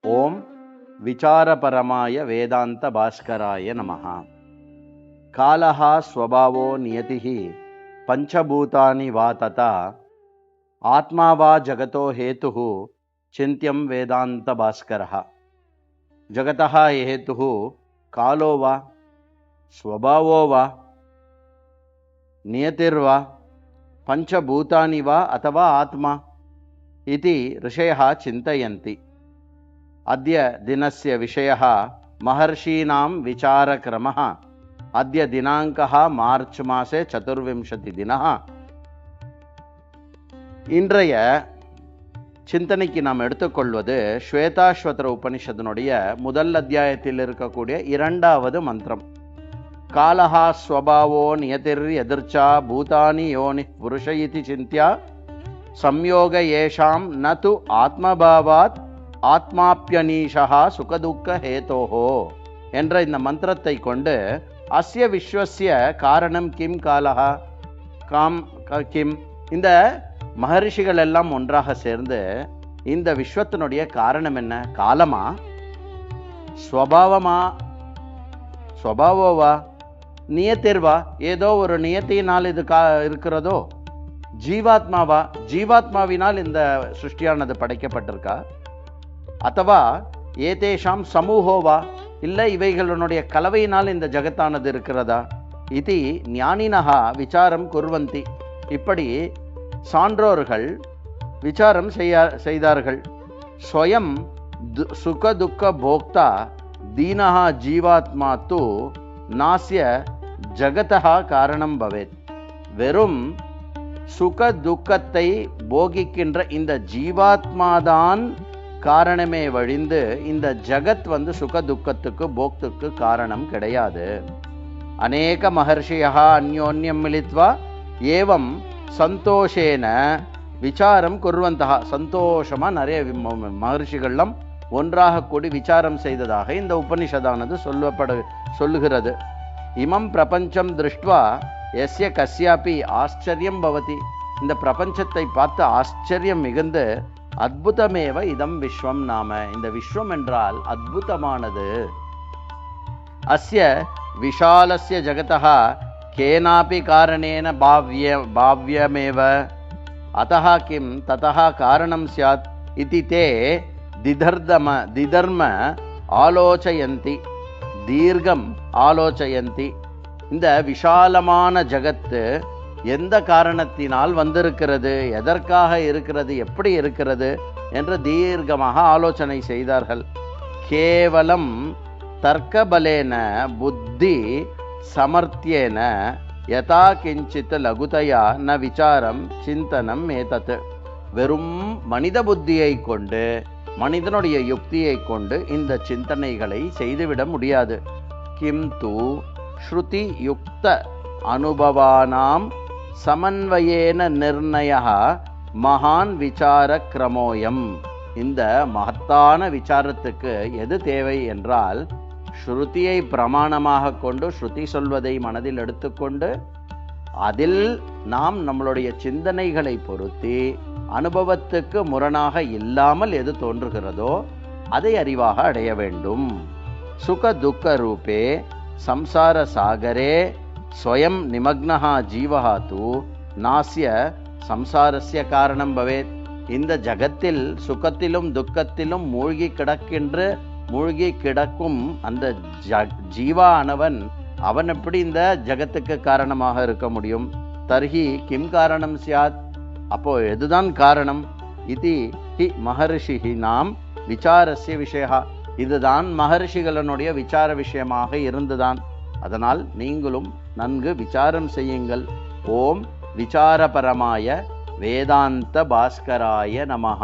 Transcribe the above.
ஓம் விசாரபரமாய வேதாந்த பாஸ்கராய நமஹ. காலஹ ஸ்வபாவோ நியதிஹி பஞ்சபூதானி வா ததா ஆத்மா வா ஜகதோ ஹேதுஹு சிந்தியம் வேதாந்த பாஸ்கரஹ. ஜகதஹ ஹேதுஹு காலோ வா ஸ்வபாவோ வா நியதிர்வா பஞ்சபூதானி வா அथवा ஆத்மா इति ऋषयः चिन्तयन्ति. अद्य दिनस्य विषयः महर्षीणां विचारक्रमः. अद्य दिनाङ्कः मार्च् मासे 24 दिनः. இன்றைய சிந்தனைக்கு நாம் எடுத்துக்கொள்வது ஸ்வேதாஸ்வதர உபனிஷத்தினுடைய முதல் அத்தியாயத்தில் இருக்கக்கூடிய 2வது மந்திரம். காலஹா ஸ்வபாவோ நியதிர் எதிர்ச்சா பூதானி யோனி புருஷ இதி சிந்தியா சம்யோக ஏஷாம் நது ஆத்மபாவாத் ஆத்மாப்யனீஷா சுகதுக்க ஹேதோஹோ என்ற இந்த மந்திரத்தை கொண்டு அஸ்ய விஸ்வஸ்ய காரணம் கிம் காலஹா கிம், இந்த மகரிஷிகள் எல்லாம் ஒன்றாக சேர்ந்து இந்த விஸ்வத்தினுடைய காரணம் என்ன? காலமா, ஸ்வபாவமா, ஸ்வபாவோவா, நியத்திர்வா, ஏதோ ஒரு நியத்தினால் இது இருக்கிறதோ, ஜீவாத்மாவா, ஜீவாத்மாவினால் இந்த சிருஷ்டியானது படைக்கப்பட்டிருக்கா, அத்தவா ஏதேஷாம் சமூகோவா, இல்லை இவைகளுடைய கலவையினால் இந்த ஜகத்தானது இருக்கிறதா, இது ஞானினஹா விசாரம் குர்வந்தி. இப்படி சான்றோர்கள் விசாரம் செய்தார்கள். ஸ்வயம் சுகதுக்க போக்தா தீனஹா ஜீவாத்மா து நாஸ்ய ஜகதஹா காரணம் பவேத். வெறும் சுக துக்கத்தை போகிக்கின்ற இந்த ஜீவாத்மாதான் காரணமே வழிந்து இந்த ஜகத் சுக துக்கத்துக்கு போக்துக்கு காரணம் கிடையாது. அநேக மகர்ஷியா அந்யோன்யம் மிலித்வா ஏவம் சந்தோஷேன விசாரம் குர்வந்தஹா. சந்தோஷமா நிறைய மகர்ஷிகளும் ஒன்றாக கூடி விசாரம் செய்ததாக இந்த உபனிஷதானது சொல்லுகிறது. இமம் பிரபஞ்சம் திருஷ்டுவா எஸ்ய கஸ்யாபி ஆச்சரியம் பவதி. இந்த பிரபஞ்சத்தை பார்த்து ஆச்சரியம் மிகுந்து அத்புதமேவ இதம் விஸ்வம் நாம, இந்த விஸ்வம் என்றால் அத்புதமானது. அஸ்ய விஷாலஸ்ய ஜகதஹ கேனாபி காரணேன பாவ்யமேவ அதஹ கிம் ததஹ காரணம் ஸ்யாத் இதி தே திதர்ம ஆலோசயந்தி, தீர்க்கம் ஆலோசயந்தி. இந்த விஷாலமான ஜகத்து எந்த காரணத்தினால் வந்திருக்கிறது, எதற்காக இருக்கிறது, எப்படி இருக்கிறது என்று தீர்க்கமாக ஆலோசனை செய்தார்கள். கேவலம் தர்க்கபலேன புத்தி சமர்த்தியேன யதா கிஞ்சித் லகுதயா ந விசாரம் சிந்தனம் ஏதத். வெறும் மனித புத்தியை கொண்டு, மனிதனுடைய யுக்தியை கொண்டு இந்த சிந்தனைகளை செய்துவிட முடியாது. கிம் து ஸ்ருதி யுக்த அனுபவானாம் சமன்வயேன நிர்ணயः மகான் விசார கிரமோயம். இந்த மகத்தான விசாரத்துக்கு எது தேவை என்றால், ஸ்ருதியை பிரமாணமாக கொண்டு, ஸ்ருதி சொல்வதை மனதில் எடுத்துக்கொண்டு அதில் நாம் நம்மளுடைய சிந்தனைகளை பொருத்தி அனுபவத்துக்கு முரணாக இல்லாமல் எது தோன்றுகிறதோ அதை அறிவாக அடைய வேண்டும். சுக துக்க ரூபே சம்சார சாகரே ஸ்வயம் நிமக்னஹ ஜீவஹ து நாஸ்ய சம்சாரஸ்ய காரணம் பவேத். இந்த ஜகத்தில் சுகத்திலும் துக்கத்திலும் மூழ்கி கிடக்கும் அந்த ஜீவானவன் அவன் எப்படி இந்த ஜகத்துக்கு காரணமாக இருக்க முடியும்? தர்ஹி கிம் காரணம் சியாத், அப்போ எதுதான் காரணம்? இது ஹி மகர்ஷி நாம் விசாரஸ்ய விஷயா, இதுதான் மகர்ஷிகளுடைய விசார விஷயமாக இருந்துதான். அதனால் நீங்களும் நன்கு விசாரம் செய்யுங்கள். ஓம் விசாரபரமாய வேதாந்த பாஸ்கராய நமஹ.